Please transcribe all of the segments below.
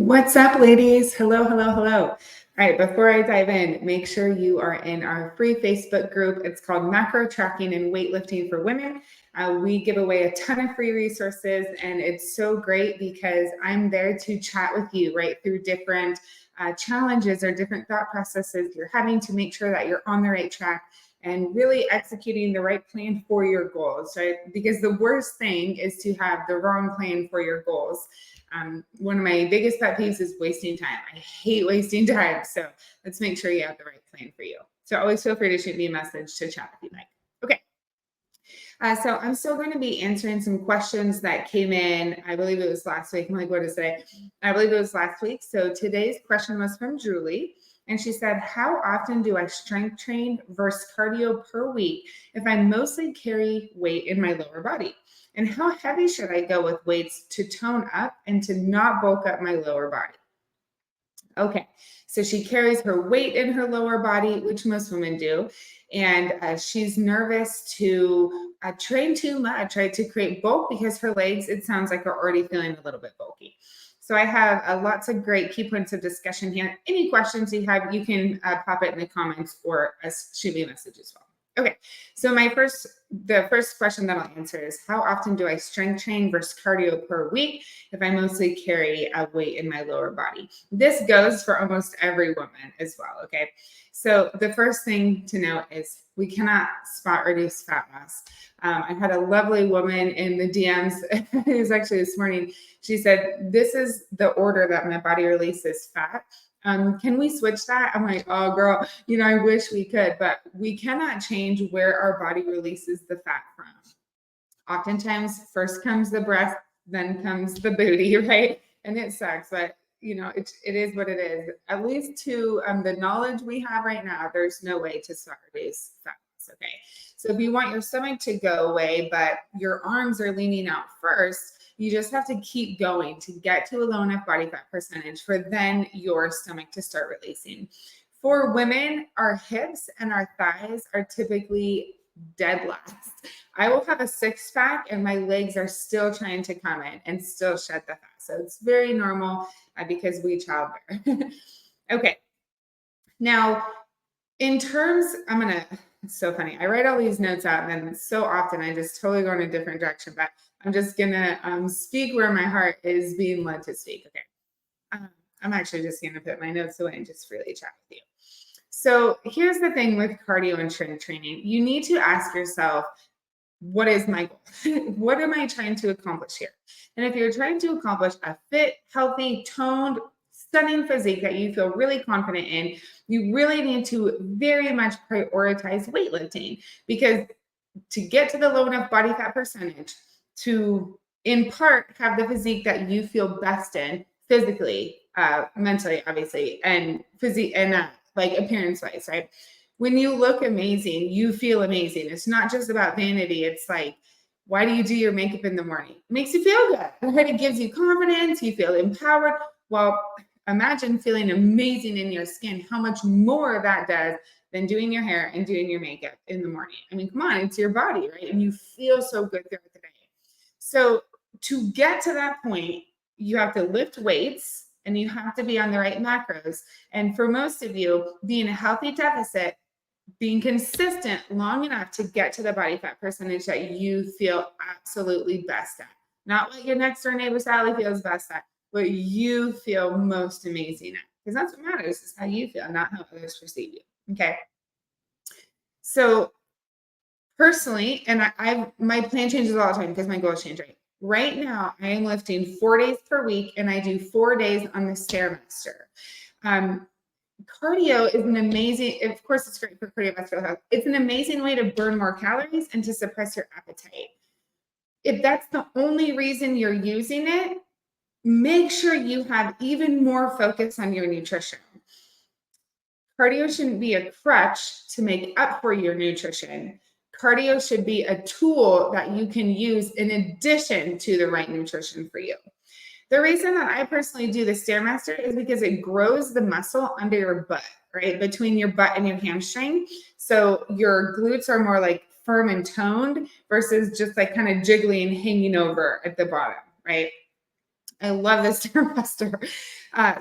What's up, ladies? Hello, hello, hello. All right, before I dive in, make sure you are in our free Facebook group. It's called Macro Tracking and Weightlifting for Women. We give away a ton of free resources, and it's so great because I'm there to chat with you right through different challenges or different thought processes you're having to make sure that you're on the right track and really executing the right plan for your goals, right? Because the worst thing is to have the wrong plan for your goals. One of my biggest pet peeves is wasting time. I hate wasting time. So let's make sure you have the right plan for you. So always feel free to shoot me a message to chat if you like. Okay. So I'm still going to be answering some questions that came in. I believe it was last week. I'm like, what is it? I believe it was last week. So today's question was from Julie. And she said, how often do I strength train versus cardio per week if I mostly carry weight in my lower body? And how heavy should I go with weights to tone up and to not bulk up my lower body? Okay, so she carries her weight in her lower body, which most women do. And she's nervous to train too much, right? To create bulk because her legs, it sounds like, are already feeling a little bit bulky. So I have lots of great key points of discussion here. Any questions you have, you can pop it in the comments or shoot me a message as well. Okay, so the first question that I'll answer is, how often do I strength train versus cardio per week if I mostly carry a weight in my lower body? This goes for almost every woman as well, okay? So the first thing to note is we cannot spot reduce fat loss. I had a lovely woman in the DMs, it was actually this morning, she said, this is the order that my body releases fat. Can we switch that? I'm like, oh girl, I wish we could, but we cannot change where our body releases the fat from. Oftentimes, first comes the breast, then comes the booty, right? And it sucks, but it is what it is. At least to the knowledge we have right now, there's no way to start reduce fat. Okay. So if you want your stomach to go away, but your arms are leaning out first, you just have to keep going to get to a low enough body fat percentage for then your stomach to start releasing. For women, our hips and our thighs are typically dead last. I will have a six pack and my legs are still trying to come in and still shed the fat. So it's very normal because we childbear. Okay. Now, in terms, it's so funny. I write all these notes out and then so often I just totally go in a different direction, but I'm just going to speak where my heart is being led to speak. Okay. I'm actually just going to put my notes away and just freely chat with you. So here's the thing with cardio and strength training. You need to ask yourself, what is my goal? What am I trying to accomplish here? And if you're trying to accomplish a fit, healthy, toned, stunning physique that you feel really confident in, you really need to very much prioritize weightlifting, because to get to the low enough body fat percentage to, in part, have the physique that you feel best in physically, mentally, obviously, and physique and like appearance wise, right? When you look amazing, you feel amazing. It's not just about vanity. It's like, why do you do your makeup in the morning? It makes you feel good, right? It gives you confidence. You feel empowered. Well, imagine feeling amazing in your skin, how much more that does than doing your hair and doing your makeup in the morning. I mean, come on, it's your body, right? And you feel so good throughout the day. So to get to that point, you have to lift weights and you have to be on the right macros. And for most of you, being a healthy deficit, being consistent long enough to get to the body fat percentage that you feel absolutely best at. Not what your next door neighbor Sally feels best at, what you feel most amazing at. Because that's what matters, is how you feel, not how others perceive you. Okay. So personally, and my plan changes all the time because my goals change, right? Right now, I am lifting 4 days per week and I do 4 days on the Stairmaster. Cardio is an amazing, of course, it's great for cardiovascular health. It's an amazing way to burn more calories and to suppress your appetite. If that's the only reason you're using it, make sure you have even more focus on your nutrition. Cardio shouldn't be a crutch to make up for your nutrition. Cardio should be a tool that you can use in addition to the right nutrition for you. The reason that I personally do the Stairmaster is because it grows the muscle under your butt, right? Between your butt and your hamstring. So your glutes are more like firm and toned versus just like kind of jiggling, hanging over at the bottom, right? I love this Stairmaster.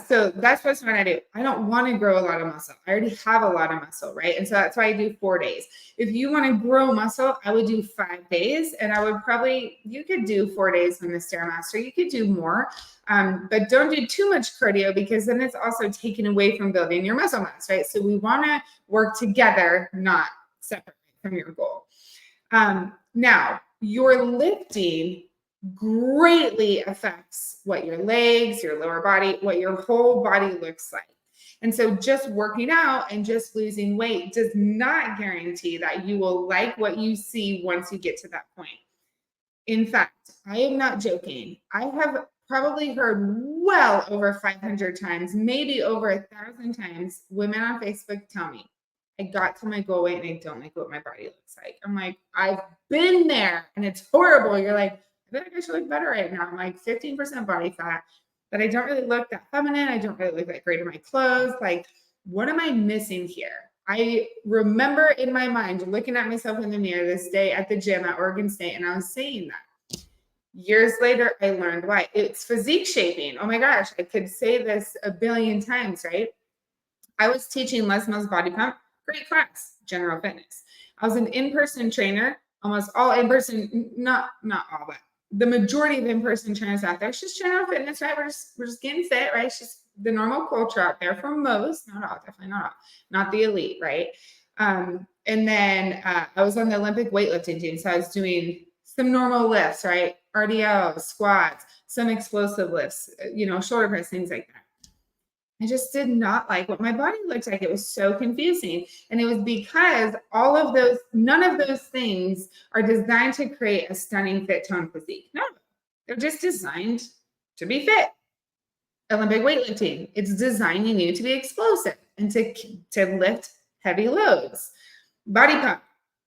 So that's what's what I do. I don't want to grow a lot of muscle. I already have a lot of muscle, right? And so that's why I do 4 days. If you want to grow muscle, I would do 5 days, and I would probably, you could do 4 days on the Stairmaster. You could do more, but don't do too much cardio because then it's also taken away from building your muscle mass, right? So we want to work together, not separate from your goal. Now, your lifting greatly affects what your legs, your lower body, what your whole body looks like. And so just working out and just losing weight does not guarantee that you will like what you see once you get to that point. In fact, I am not joking. I have probably heard well over 500 times, maybe over 1,000 times, women on Facebook tell me, I got to my goal weight and I don't like what my body looks like. I'm like, I've been there and it's horrible. You're like, I feel like I should look better right now. I'm like 15% body fat, but I don't really look that feminine. I don't really look that great in my clothes. Like, what am I missing here? I remember in my mind looking at myself in the mirror this day at the gym at Oregon State, and I was saying that. Years later, I learned why. It's physique shaping. Oh my gosh, I could say this a billion times, right? I was teaching Les Mills Body Pump, great class, general fitness. I was an in-person trainer, almost all in-person, not all, but the majority of in-person trainers out there, it's just general fitness, right? We're just getting fit, right? It's just the normal culture out there for most, not all, definitely not all, not the elite, right? And then I was on the Olympic weightlifting team, so I was doing some normal lifts, right? RDLs, squats, some explosive lifts, shoulder press, things like that. I just did not like what my body looked like. It was so confusing. And it was because none of those things are designed to create a stunning fit tone physique. No, they're just designed to be fit. Olympic weightlifting, it's designing you to be explosive and to lift heavy loads. Body pump,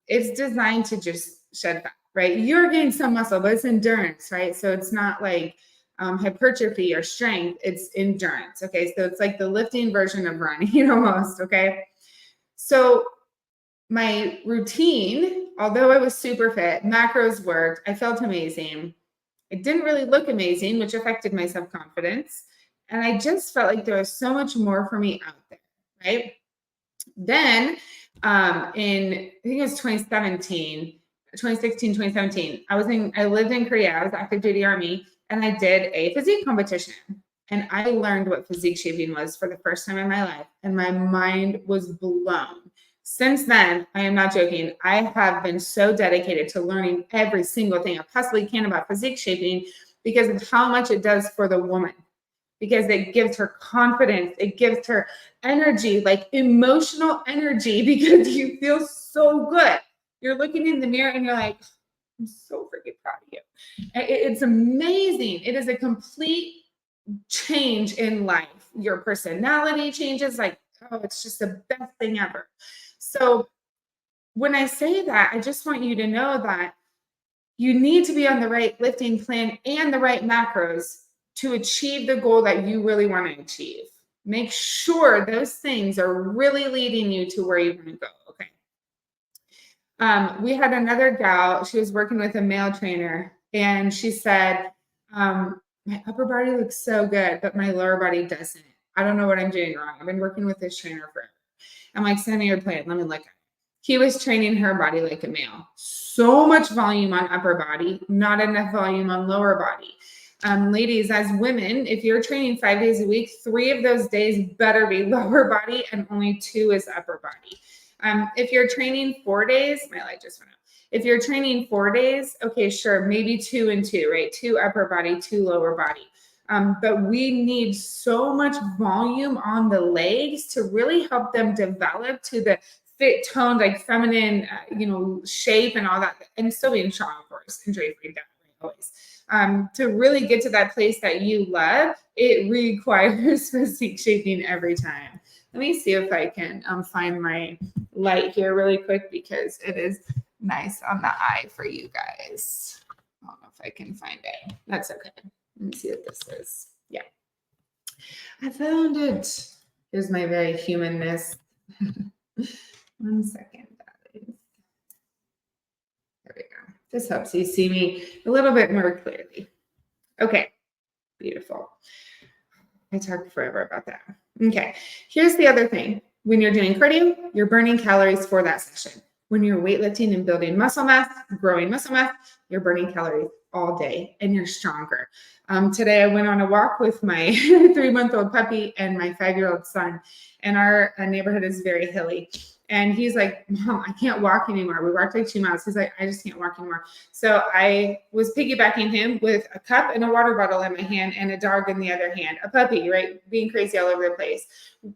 it's designed to just shed fat, right? You're getting some muscle, but it's endurance, right? So it's not like hypertrophy or strength, it's endurance. Okay. So it's like the lifting version of running almost. Okay. So my routine, although I was super fit, macros worked, I felt amazing. It didn't really look amazing, which affected my self-confidence. And I just felt like there was so much more for me out there. Right. Then I think it was 2016, 2017, I lived in Korea. I was active duty Army, and I did a physique competition. And I learned what physique shaping was for the first time in my life. And my mind was blown. Since then, I am not joking, I have been so dedicated to learning every single thing I possibly can about physique shaping because of how much it does for the woman. Because it gives her confidence, it gives her energy, like emotional energy, because you feel so good. You're looking in the mirror and you're like, I'm so freaking proud of you. It's amazing. It is a complete change in life. Your personality changes, like, oh, it's just the best thing ever. So when I say that, I just want you to know that you need to be on the right lifting plan and the right macros to achieve the goal that you really want to achieve. Make sure those things are really leading you to where you want to go. Okay. We had another gal, she was working with a male trainer, and she said, my upper body looks so good, but my lower body doesn't. I don't know what I'm doing wrong. I've been working with this trainer forever. I'm like, send me your plan. Let me look at it. He was training her body like a male. So much volume on upper body, not enough volume on lower body. Ladies, as women, if you're training 5 days a week, 3 of those days better be lower body and only 2 is upper body. If you're training 4 days, my light just went out. If you're training 4 days, okay, sure, maybe 2 and 2, right? 2 upper body, 2 lower body. But we need so much volume on the legs to really help them develop to the fit, toned, like feminine, shape and all that, and still being strong, of course, and drapery down, always. To really get to that place that you love, it requires physique shaping every time. Let me see if I can find my light here really quick because it is nice on the eye for you guys. I don't know if I can find it. That's okay. Let me see what this is. Yeah. I found it. Here's my very humanness. 1 second, guys. There we go. This helps you see me a little bit more clearly. Okay. Beautiful. I talked forever about that. Okay, here's the other thing. When you're doing cardio, you're burning calories for that session. When you're weightlifting and building muscle mass, growing muscle mass, you're burning calories all day and you're stronger. Today, I went on a walk with my 3-month-old puppy and my 5-year-old son, and our neighborhood is very hilly. And he's like, Mom, I can't walk anymore. We walked like 2 miles. He's like, I just can't walk anymore. So I was piggybacking him with a cup and a water bottle in my hand and a dog in the other hand, a puppy, right? Being crazy all over the place.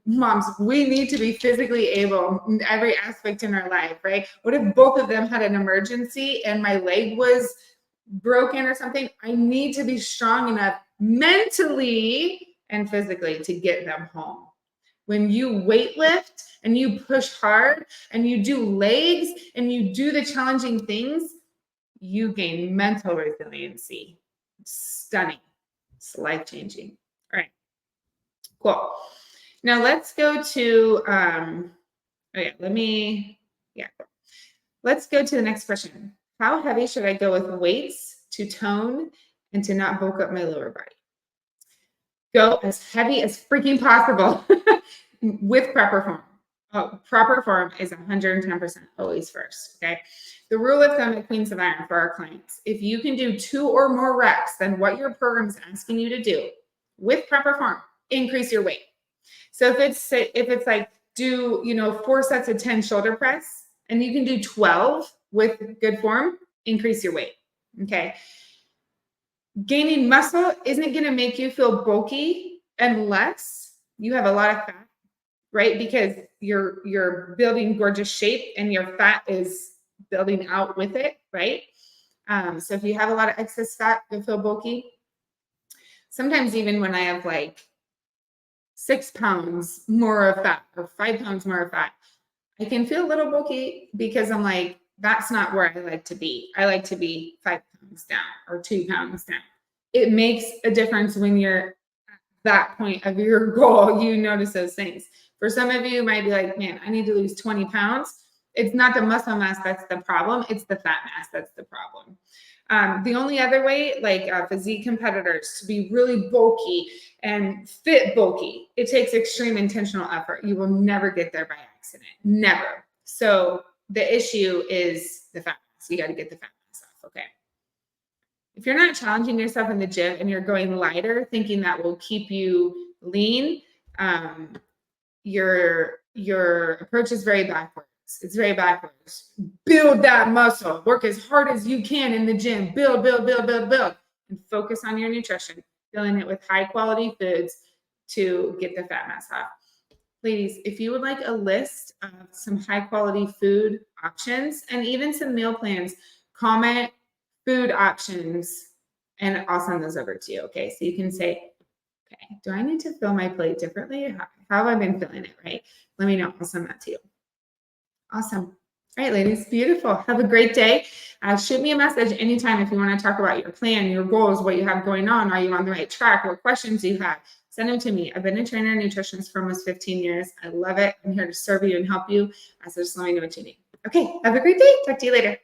Moms, we need to be physically able in every aspect in our life, right? What if both of them had an emergency and my leg was broken or something? I need to be strong enough mentally and physically to get them home. When you weightlift and you push hard and you do legs and you do the challenging things, you gain mental resiliency. It's stunning. It's life-changing. All right, cool. Now let's go to, let's go to the next question. How heavy should I go with weights to tone and to not bulk up my lower body? Go as heavy as freaking possible with proper form. Oh, proper form is 110% always first, okay? The rule of thumb at Queens of Iron for our clients, if you can do 2 or more reps than what your program is asking you to do with proper form, increase your weight. So if it's like do, 4 sets of 10 shoulder press and you can do 12 with good form, increase your weight, okay? Gaining muscle isn't going to make you feel bulky unless you have a lot of fat, right? Because you're building gorgeous shape and your fat is building out with it, right? So if you have a lot of excess fat, you'll feel bulky. Sometimes even when I have like 6 pounds more of fat or 5 pounds more of fat, I can feel a little bulky because I'm like, that's not where I like to be. I like to be 5 pounds down or 2 pounds down. It makes a difference when you're at that point of your goal. You notice those things. For some of you, might be like, man, I need to lose 20 pounds. It's not the muscle mass that's the problem. It's the fat mass that's the problem. The only other way, like physique competitors, to be really bulky and fit bulky, it takes extreme intentional effort. You will never get there by accident. Never. So the issue is the fat mass. You got to get the fat mass off. Okay. If you're not challenging yourself in the gym and you're going lighter, thinking that will keep you lean, your approach is very backwards. It's very backwards. Build that muscle. Work as hard as you can in the gym. Build, and focus on your nutrition. Filling it with high quality foods to get the fat mass off. Ladies, if you would like a list of some high quality food options and even some meal plans, comment food options and I'll send those over to you. Okay. So you can say, okay, do I need to fill my plate differently? How have I been filling it, right? Let me know. I'll send that to you. Awesome. All right, ladies, beautiful. Have a great day. Shoot me a message anytime if you want to talk about your plan, your goals, what you have going on. Are you on the right track? What questions you have? Send them to me. I've been a trainer and nutritionist for almost 15 years. I love it. I'm here to serve you and help you. So just let me know what you need. Okay, have a great day. Talk to you later.